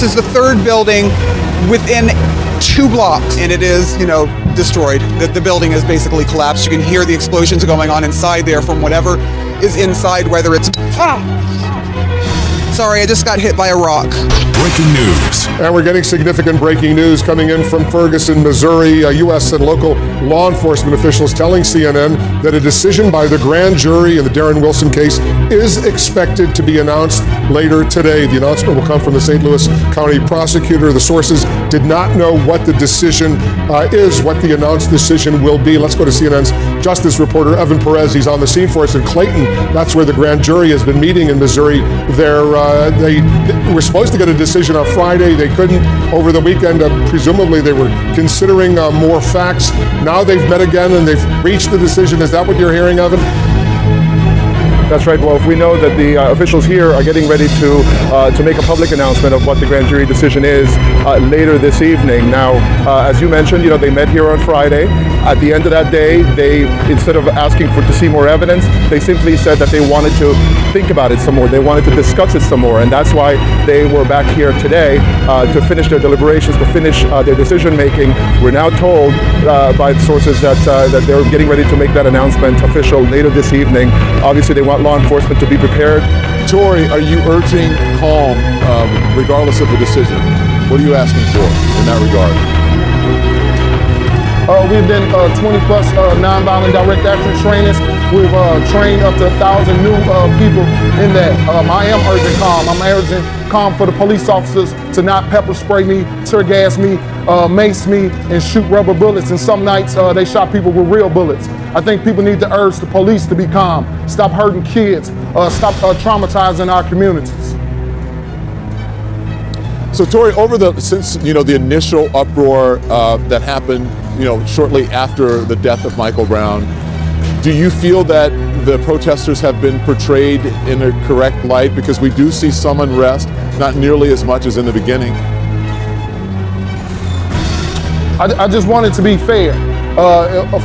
This is the third building within 2 blocks, and it is, destroyed. The building is basically collapsed. You can hear the explosions going on inside there from whatever is inside, whether it's... Sorry, I just got hit by a rock. Breaking news. And we're getting significant breaking news coming in from Ferguson, Missouri. U.S. and local law enforcement officials telling CNN that a decision by the grand jury in the Darren Wilson case is expected to be announced later today. The announcement will come from the St. Louis County prosecutor. The sources did not know what the decision is, what the announced decision will be. Let's go to CNN's justice reporter, Evan Perez. He's on the scene for us in Clayton. That's where the grand jury has been meeting in Missouri. They were supposed to get a decision on Friday. They couldn't over the weekend. Presumably they were considering more facts. Now they've met again and they've reached the decision. Is that what you're hearing, Evan? That's right, Wolf. We know that the officials here are getting ready to make a public announcement of what the grand jury decision is later this evening. Now, as you mentioned, they met here on Friday. At the end of that day, they, instead of asking to see more evidence, they simply said that they wanted to think about it some more. They wanted to discuss it some more, and that's why they were back here today to finish their deliberations, to finish their decision making. We're now told by the sources that they're getting ready to make that announcement official later this evening. Obviously, they want law enforcement to be prepared. Tori, are you urging calm regardless of the decision? What are you asking for in that regard? We've been 20 plus nonviolent direct action trainers. We've trained up to 1,000 new people in that. I am urging calm. I'm urging calm for the police officers to not pepper spray me, tear gas me, mace me, and shoot rubber bullets. And some nights they shot people with real bullets. I think people need to urge the police to be calm, stop hurting kids, stop traumatizing our communities. So Tori, since the initial uproar that happened, shortly after the death of Michael Brown, do you feel that the protesters have been portrayed in a correct light? Because we do see some unrest, not nearly as much as in the beginning. I just want it to be fair.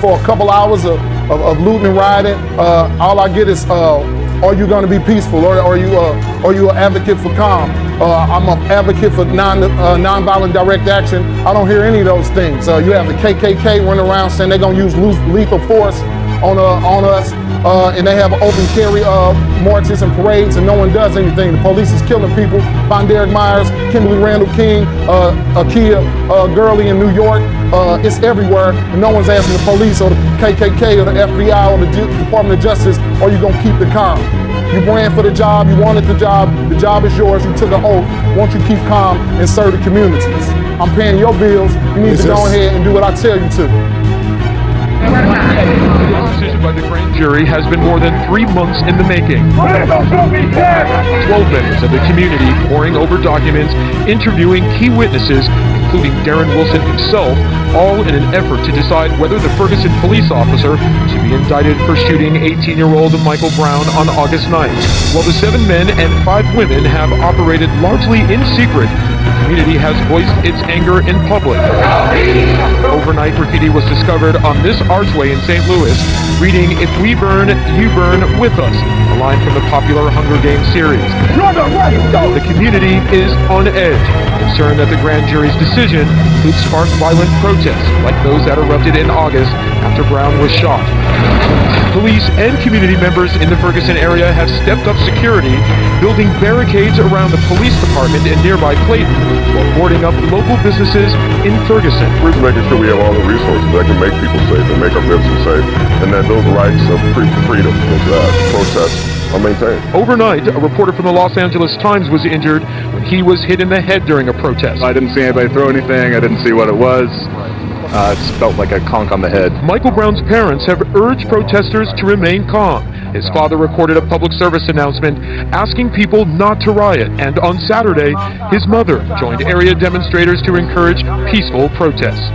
For a couple hours of looting and rioting, all I get is, are you going to be peaceful, or are you an advocate for calm? I'm an advocate for nonviolent direct action. I don't hear any of those things. You have the KKK running around saying they're going to use lethal force on us, and they have open carry marches and parades, and no one does anything. The police is killing people. Von Derek Myers, Kimberly Randall King, Akia Gurley in New York. It's everywhere, and no one's asking the police or the KKK or the FBI or the Department of Justice, are you going to keep the calm? You ran for the job, you wanted the job is yours, you took an oath. Won't you keep calm and serve the communities? I'm paying your bills, you need to go ahead and do what I tell you to. The decision by the grand jury has been more than 3 months in the making. 12 members of the community poring over documents, interviewing key witnesses, including Darren Wilson himself, all in an effort to decide whether the Ferguson police officer should be indicted for shooting 18-year-old Michael Brown on August 9th. While the 7 men and 5 women have operated largely in secret, the community has voiced its anger in public. Overnight graffiti was discovered on this archway in St. Louis, reading, "If we burn, you burn with us," a line from the popular Hunger Games series. The community is on edge, concerned that the grand jury's decision could spark violent protests like those that erupted in August after Brown was shot. Police and community members in the Ferguson area have stepped up security, building barricades around the police department in nearby Clayton, while boarding up local businesses in Ferguson. We're making sure we have all the resources that can make people safe and make our business safe, and that those rights of freedom of protest are maintained. Overnight, a reporter from the Los Angeles Times was injured when he was hit in the head during a protest. I didn't see anybody throw anything. I didn't see what it was. It felt like a conk on the head. Michael Brown's parents have urged protesters to remain calm. His father recorded a public service announcement asking people not to riot, and on Saturday, his mother joined area demonstrators to encourage peaceful protests.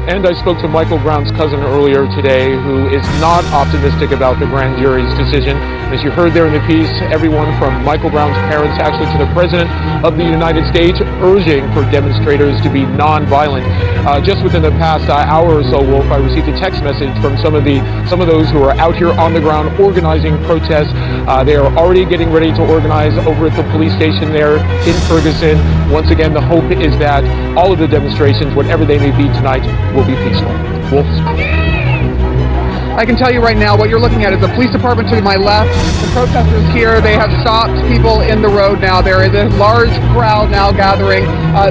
And I spoke to Michael Brown's cousin earlier today, who is not optimistic about the grand jury's decision. As you heard there in the piece, everyone from Michael Brown's parents actually to the President of the United States urging for demonstrators to be non-violent. Just within the past hour or so, Wolf, I received a text message from some of those who are out here on the ground organizing protests. They are already getting ready to organize over at the police station there in Ferguson. Once again, the hope is that all of the demonstrations, whatever they may be tonight, will be peaceful. Wolf? I can tell you right now, what you're looking at is the police department to my left. The protesters here, they have stopped people in the road now. There is a large crowd now gathering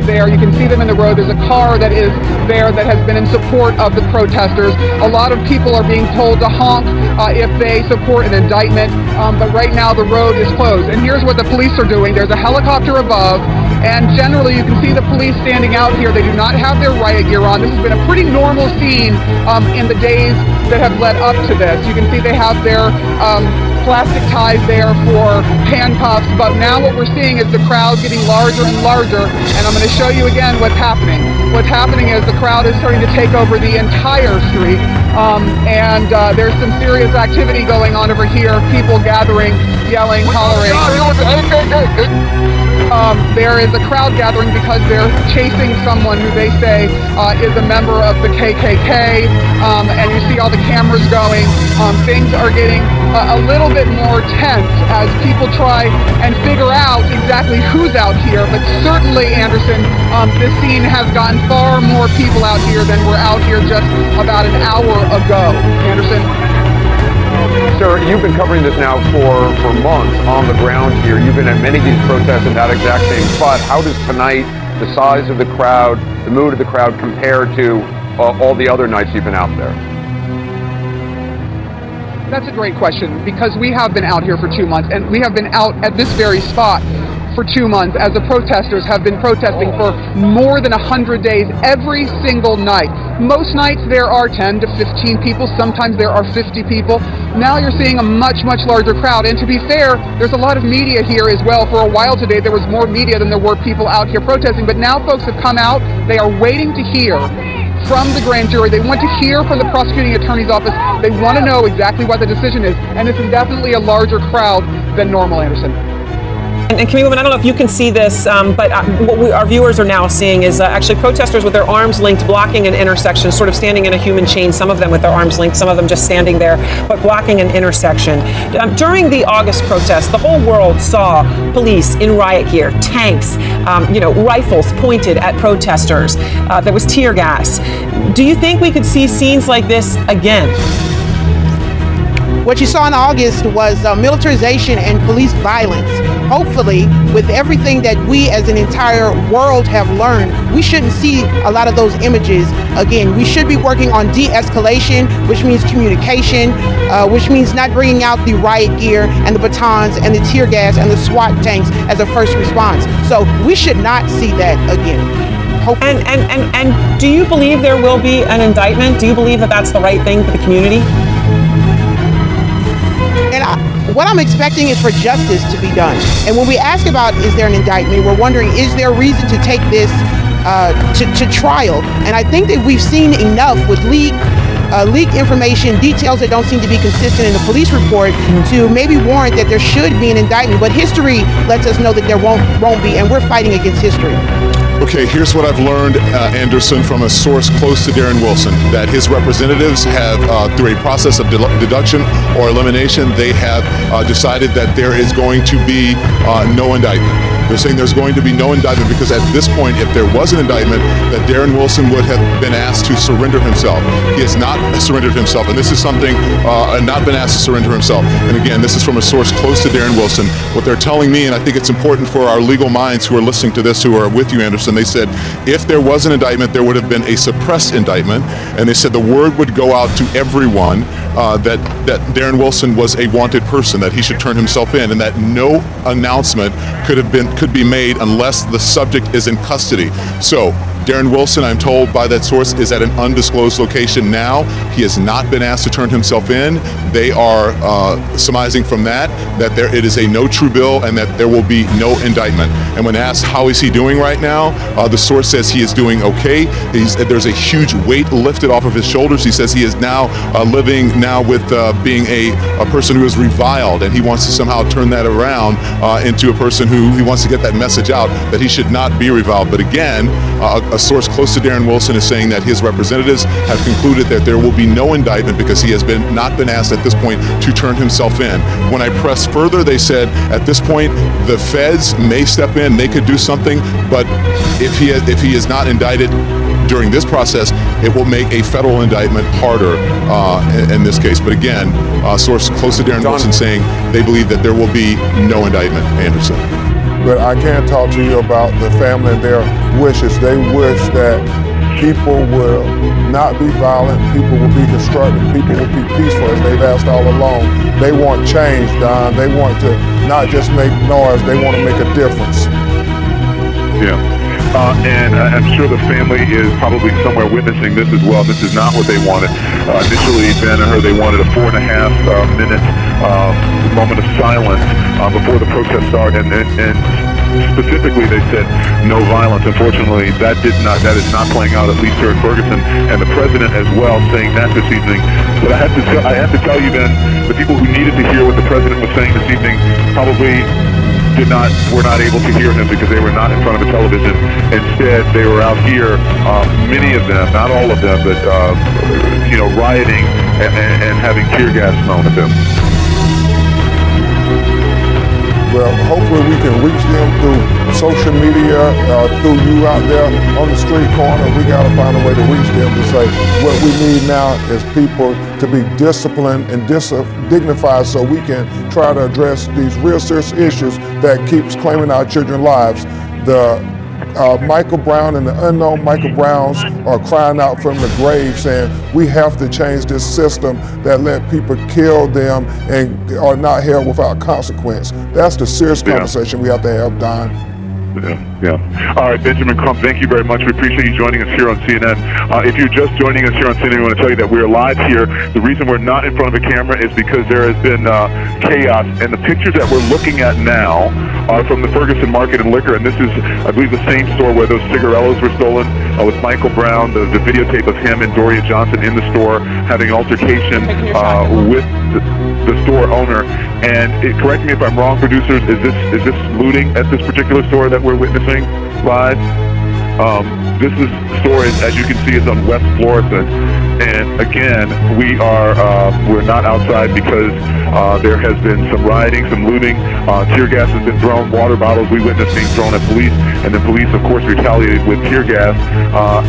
there. You can see them in the road. There's a car that is there that has been in support of the protesters. A lot of people are being told to honk if they support an indictment, but right now the road is closed. And here's what the police are doing. There's a helicopter above, and generally you can see the police standing out here. They do not have their riot gear on. This has been a pretty normal scene in the days that have led up to this. You can see they have their plastic ties there for handcuffs, but now what we're seeing is the crowd getting larger and larger, and I'm going to show you again what's happening. What's happening is the crowd is starting to take over the entire street, and there's some serious activity going on over here, people gathering, yelling, hollering. There is a crowd gathering because they're chasing someone who they say is a member of the KKK, and you see all the cameras going. Things are getting a little bit more tense as people try and figure out exactly who's out here, but certainly, Anderson, this scene has gotten far more people out here than were out here just about an hour ago. Anderson? Sir, you've been covering this now for months on the ground here. You've been at many of these protests in that exact same spot. How does tonight, the size of the crowd, the mood of the crowd compare to all the other nights you've been out there? That's a great question, because we have been out here for 2 months, and we have been out at this very spot for 2 months as the protesters have been protesting for more than 100 days every single night. Most nights there are 10 to 15 people, sometimes there are 50 people. Now you're seeing a much, much larger crowd, and to be fair, there's a lot of media here as well. For a while today there was more media than there were people out here protesting, but now folks have come out, they are waiting to hear from the grand jury. They want to hear from the prosecuting attorney's office. They want to know exactly what the decision is, and it's definitely a larger crowd than normal, Anderson. And Camille, I don't know if you can see this, but what our viewers are now seeing is actually protesters with their arms linked, blocking an intersection, sort of standing in a human chain, some of them with their arms linked, some of them just standing there, but blocking an intersection. During the August protest, the whole world saw police in riot gear, tanks, rifles pointed at protesters. There was tear gas. Do you think we could see scenes like this again? What you saw in August was militarization and police violence. Hopefully, with everything that we as an entire world have learned, we shouldn't see a lot of those images again. We should be working on de-escalation, which means communication, which means not bringing out the riot gear and the batons and the tear gas and the SWAT tanks as a first response. So we should not see that again. And do you believe there will be an indictment? Do you believe that that's the right thing for the community? And what I'm expecting is for justice to be done. And when we ask about is there an indictment, we're wondering, is there a reason to take this to trial? And I think that we've seen enough with leaked information, details that don't seem to be consistent in the police report to maybe warrant that there should be an indictment. But history lets us know that there won't be, and we're fighting against history. Okay, here's what I've learned, Anderson, from a source close to Darren Wilson, that his representatives have, through a process of deduction or elimination, they have decided that there is going to be no indictment. They're saying there's going to be no indictment because at this point, if there was an indictment, that Darren Wilson would have been asked to surrender himself. He has not surrendered himself, and this is something, not been asked to surrender himself. And again, this is from a source close to Darren Wilson. What they're telling me, and I think it's important for our legal minds who are listening to this, who are with you, Anderson, they said if there was an indictment, there would have been a suppressed indictment, and they said the word would go out to everyone that Darren Wilson was a wanted person, that he should turn himself in, and that no announcement could be made unless the subject is in custody. So Darren Wilson, I'm told by that source, is at an undisclosed location now. He has not been asked to turn himself in. They are surmising from that it is a no true bill and that there will be no indictment. And when asked how is he doing right now, the source says he is doing okay. There's a huge weight lifted off of his shoulders. He says he is now living now with being a person who is reviled, and he wants to somehow turn that around into a person who he wants to get that message out that he should not be reviled. But again, a source close to Darren Wilson is saying that his representatives have concluded that there will be no indictment because he has not been asked at this point to turn himself in. When I pressed further, they said at this point the feds may step in, they could do something, but if he is not indicted during this process, it will make a federal indictment harder in this case. But again, a source close to Darren Wilson saying they believe that there will be no indictment. Anderson. But I can talk to you about the family and their wishes. They wish that people will not be violent, people will be constructive, people will be peaceful as they've asked all along. They want change, Don. They want to not just make noise, they want to make a difference. Yeah. And I'm sure the family is probably somewhere witnessing this as well. This is not what they wanted. Initially, Ben and her, they wanted a 4.5 minute moment of silence before the protest started, and specifically they said no violence. Unfortunately, that is not playing out, at least here in Ferguson, and the president as well saying that this evening. But I have to tell you, Ben, the people who needed to hear what the president was saying this evening probably were not able to hear him because they were not in front of a television. Instead, they were out here, many of them, not all of them, but rioting and having tear gas thrown at them. Well, hopefully we can reach them through social media, through you out there on the street corner. We got to find a way to reach them to say what we need now is people to be disciplined and dignified so we can try to address these real serious issues that keeps claiming our children's lives. The Michael Brown and the unknown Michael Browns are crying out from the grave saying we have to change this system that let people kill them and are not held without consequence. That's the serious conversation we have to have, Don. Yeah. All right, Benjamin Crump, thank you very much. We appreciate you joining us here on CNN. If you're just joining us here on CNN, we want to tell you that we're live here. The reason we're not in front of a camera is because there has been chaos, and the pictures that we're looking at now are from the Ferguson Market and Liquor, and this is, I believe, the same store where those cigarellos were stolen with Michael Brown, the videotape of him and Doria Johnson in the store having an altercation with the store owner. And correct me if I'm wrong, producers, is this looting at this particular store that we're witnessing live? This store, as you can see, is on West Florissant. And again, we're not outside because there has been some rioting, some looting. Tear gas has been thrown, water bottles we witnessed being thrown at police, and then police, of course, retaliated with tear gas.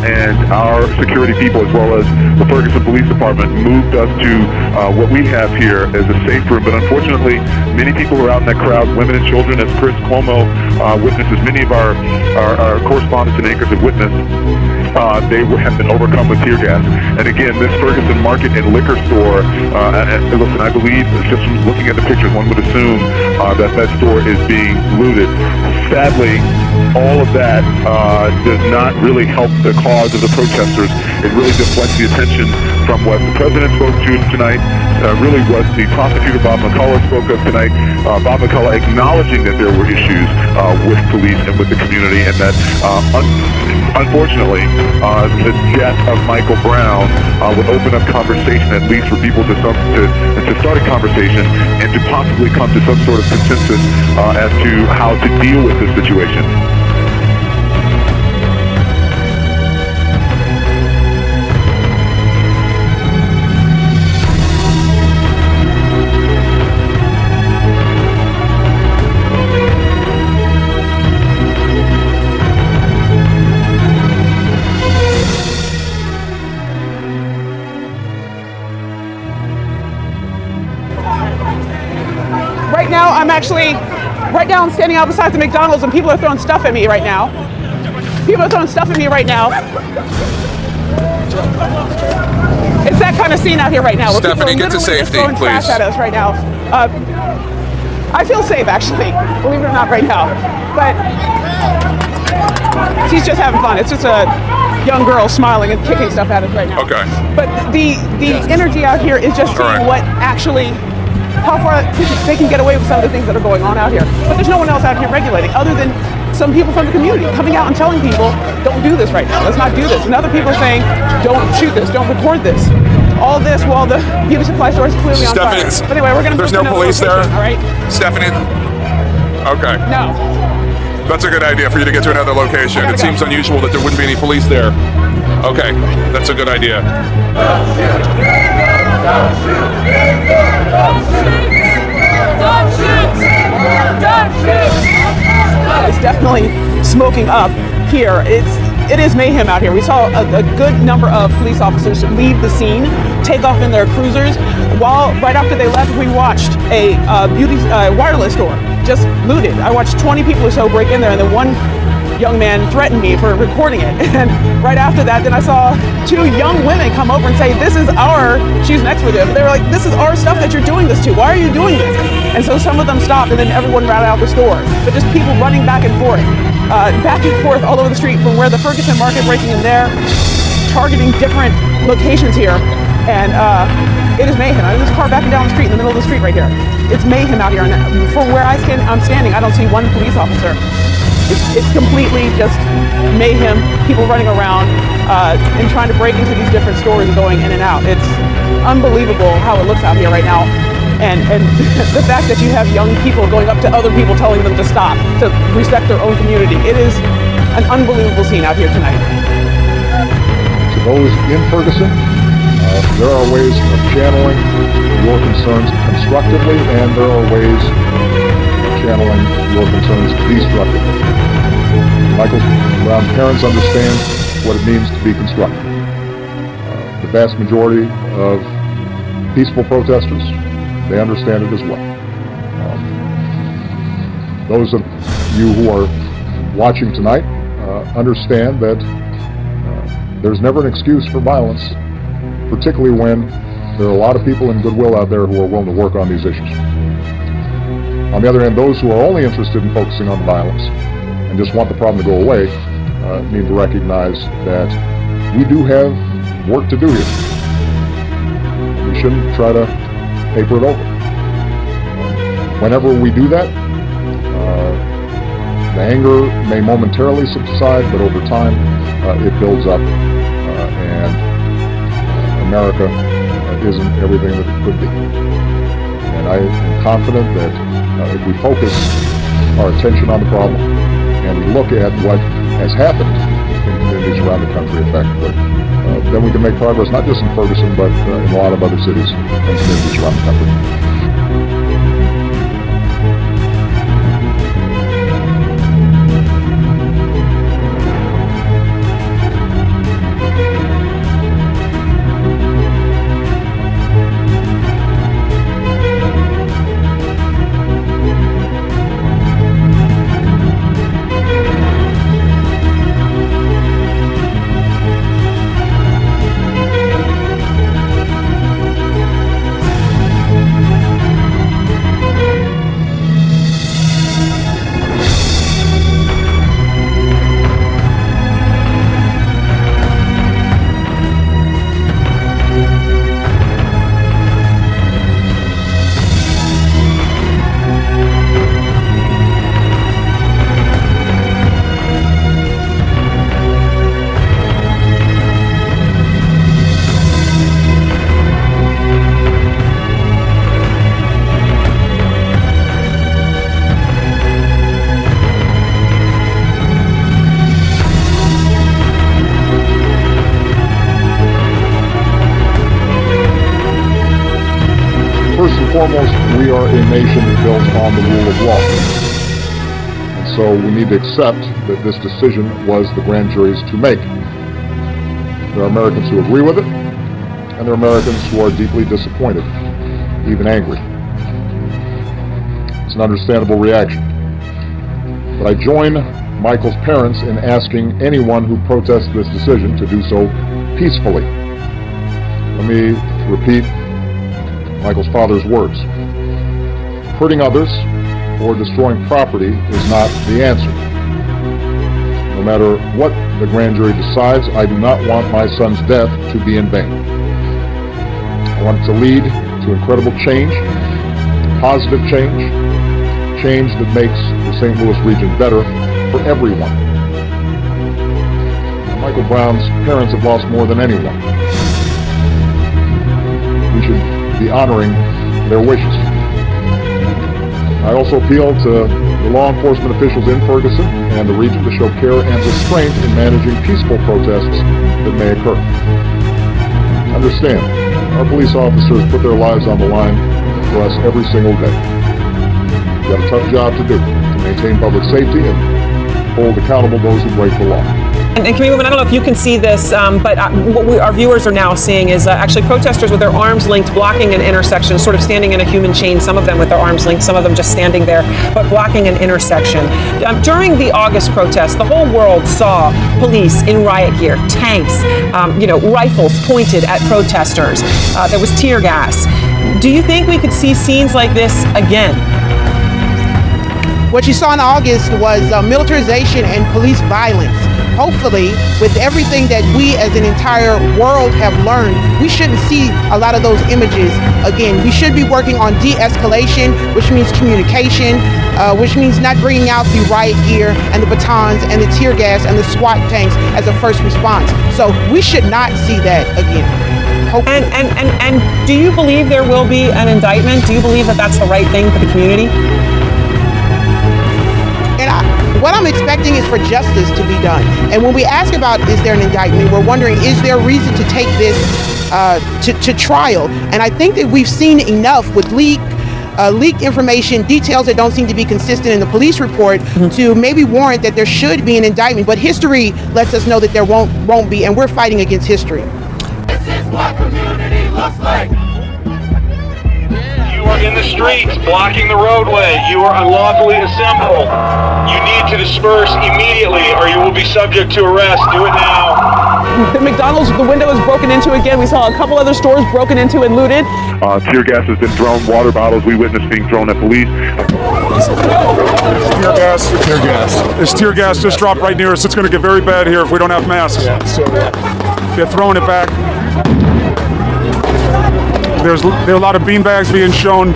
And our security people, as well as the Ferguson Police Department, moved us to what we have here as a safe room. But unfortunately, many people were out in that crowd, women and children, as Chris Cuomo witnesses. Many of our correspondents and anchors have witnessed. They have been overcome with tear gas. And again, this Ferguson Market and Liquor store, listen, I believe, just from looking at the pictures, one would assume that store is being looted. Sadly, all of that does not really help the cause of the protesters. It really deflects the attention from what the president spoke to tonight, really what the prosecutor Bob McCullough spoke of tonight. Bob McCullough acknowledging that there were issues with police and with the community, and that unfortunately the death of Michael Brown would open up conversation, at least for people to start a conversation and to possibly come to some sort of consensus as to how to deal with this situation. Right now, I'm actually I'm standing out beside the McDonald's, and people are throwing stuff at me right now. It's that kind of scene out here right now. Stephanie, get to safety, throwing please. Trash at us right now. I feel safe, actually, believe it or not, right now. But She's just having fun. It's just a young girl smiling and kicking stuff at us right now. Okay. But the energy out here is just seeing what actually, how far they can get away with some of the things that are going on out here. But there's no one else out here regulating other than some people from the community coming out and telling people, don't do this right now. Let's not do this. And other people are saying, don't shoot this, don't record this. All this while the beauty supply store is clearly on fire. But anyway, we're going to. There's no police there. All right. Stephanie. Okay. No. That's a good idea for you to get to another location. It seems unusual that there wouldn't be any police there. Okay, that's a good idea. It's definitely smoking up here. It is mayhem out here. We saw a good number of police officers leave the scene, take off in their cruisers. While right after they left, we watched a wireless store just looted. I watched 20 people or so break in there, and then one young man threatened me for recording it. And right after that, then I saw two young women come over and say, "This is our," she's next with them. They were like, "This is our stuff that you're doing this to. Why are you doing this?" And so some of them stopped, and then everyone ran out the store. But just people running back and forth all over the street from where the Ferguson market breaking in there, targeting different locations here. And it is mayhem. I mean, this car backing down the street in the middle of the street right here. It's mayhem out here. And from where I'm standing, I don't see one police officer. It's completely just mayhem, people running around and trying to break into these different stores and going in and out. It's unbelievable how it looks out here right now. And the fact that you have young people going up to other people telling them to stop, to respect their own community. It is an unbelievable scene out here tonight. To those in Ferguson, there are ways of channeling your concerns constructively, and there are ways of channeling your concerns destructively. Michael Brown's parents understand what it means to be constructive. The vast majority of peaceful protesters, they understand it as well. Those of you who are watching tonight understand that there's never an excuse for violence, particularly when there are a lot of people in goodwill out there who are willing to work on these issues. On the other hand, those who are only interested in focusing on violence and just want the problem to go away need to recognize that we do have work to do here. We shouldn't try to paper it over. Whenever we do that, the anger may momentarily subside, but over time it builds up, and America isn't everything that it could be. And I am confident that if we focus our attention on the problem and we look at what has happened in communities around the country effectively, then we can make progress not just in Ferguson, but in a lot of other cities and communities around the country. First and foremost, we are a nation built on the rule of law. And so we need to accept that this decision was the grand jury's to make. There are Americans who agree with it, and there are Americans who are deeply disappointed, even angry. It's an understandable reaction. But I join Michael's parents in asking anyone who protests this decision to do so peacefully. Let me repeat Michael's father's words. Hurting others or destroying property is not the answer. No matter what the grand jury decides, I do not want my son's death to be in vain. I want it to lead to incredible change, positive change, change that makes the St. Louis region better for everyone. Michael Brown's parents have lost more than anyone. We should be honoring their wishes. I also appeal to the law enforcement officials in Ferguson and the region to show care and restraint in managing peaceful protests that may occur. Understand, our police officers put their lives on the line for us every single day. We've got a tough job to do to maintain public safety and hold accountable those who break the law. And Committeewoman, I don't know if you can see this, but what our viewers are now seeing is actually protesters with their arms linked blocking an intersection, sort of standing in a human chain, some of them with their arms linked, some of them just standing there, but blocking an intersection. During the August protest, the whole world saw police in riot gear, tanks, rifles pointed at protesters. There was tear gas. Do you think we could see scenes like this again? What you saw in August was militarization and police violence. Hopefully, with everything that we as an entire world have learned, we shouldn't see a lot of those images again. We should be working on de-escalation, which means communication, which means not bringing out the riot gear and the batons and the tear gas and the SWAT tanks as a first response. So we should not see that again. And do you believe there will be an indictment? Do you believe that that's the right thing for the community? What I'm expecting is for justice to be done. And when we ask about is there an indictment, we're wondering is there reason to take this to trial? And I think that we've seen enough with leaked information, details that don't seem to be consistent in the police report to maybe warrant that there should be an indictment. But history lets us know that there won't be, and we're fighting against history. This is what community looks like. You are in the streets, blocking the roadway. You are unlawfully assembled. You need to disperse immediately or you will be subject to arrest. Do it now. The McDonald's, the window is broken into again. We saw a couple other stores broken into and looted. Tear gas has been thrown, water bottles we witnessed being thrown at police. Tear gas. Tear gas. This tear gas just dropped right near us. It's going to get very bad here if we don't have masks. Yeah, so they're throwing it back. There are a lot of beanbags being shown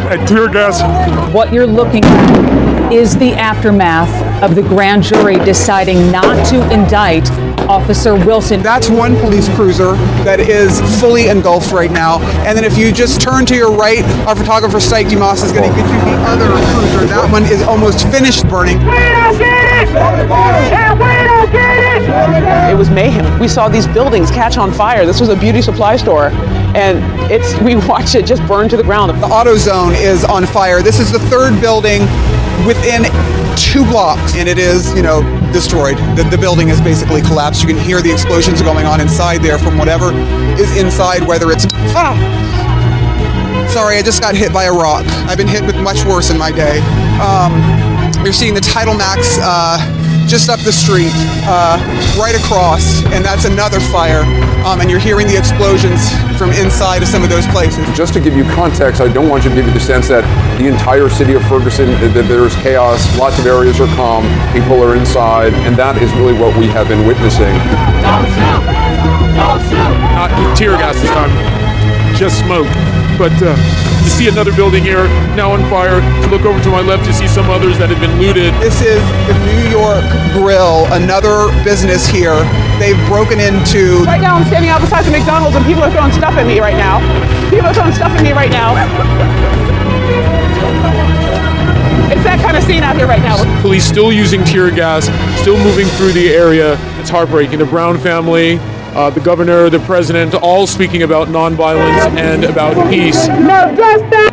at tear gas. What you're looking at is the aftermath of the grand jury deciding not to indict Officer Wilson. That's one police cruiser that is fully engulfed right now. And then if you just turn to your right, our photographer, Syke Dumas, is going to get you the other cruiser. That one is almost finished burning. We don't get it! And we don't get it! It was mayhem. We saw these buildings catch on fire. This was a beauty supply store. And we watched it just burn to the ground. The AutoZone is on fire. This is the third building within 2 blocks, and it is, destroyed. The building is basically collapsed. You can hear the explosions going on inside there from whatever is inside, whether it's... Sorry, I just got hit by a rock. I've been hit with much worse in my day. You're seeing the Title Max just up the street, right across, and that's another fire. And you're hearing the explosions from inside of some of those places. Just to give you context, I don't want you to give you the sense that the entire city of Ferguson, that there's chaos, lots of areas are calm, people are inside, and that is really what we have been witnessing. Don't shoot! Don't shoot! Not tear gas this time, just smoke. But to see another building here now on fire, to look over to my left to see some others that have been looted. This is the New York Grill, another business here. They've broken into... Right now I'm standing out beside the McDonald's and people are throwing stuff at me right now. It's that kind of scene out here right now. Police still using tear gas, still moving through the area. It's heartbreaking. The Brown family, the governor, the president, all speaking about nonviolence and about peace. No justice!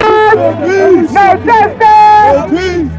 No justice! No peace!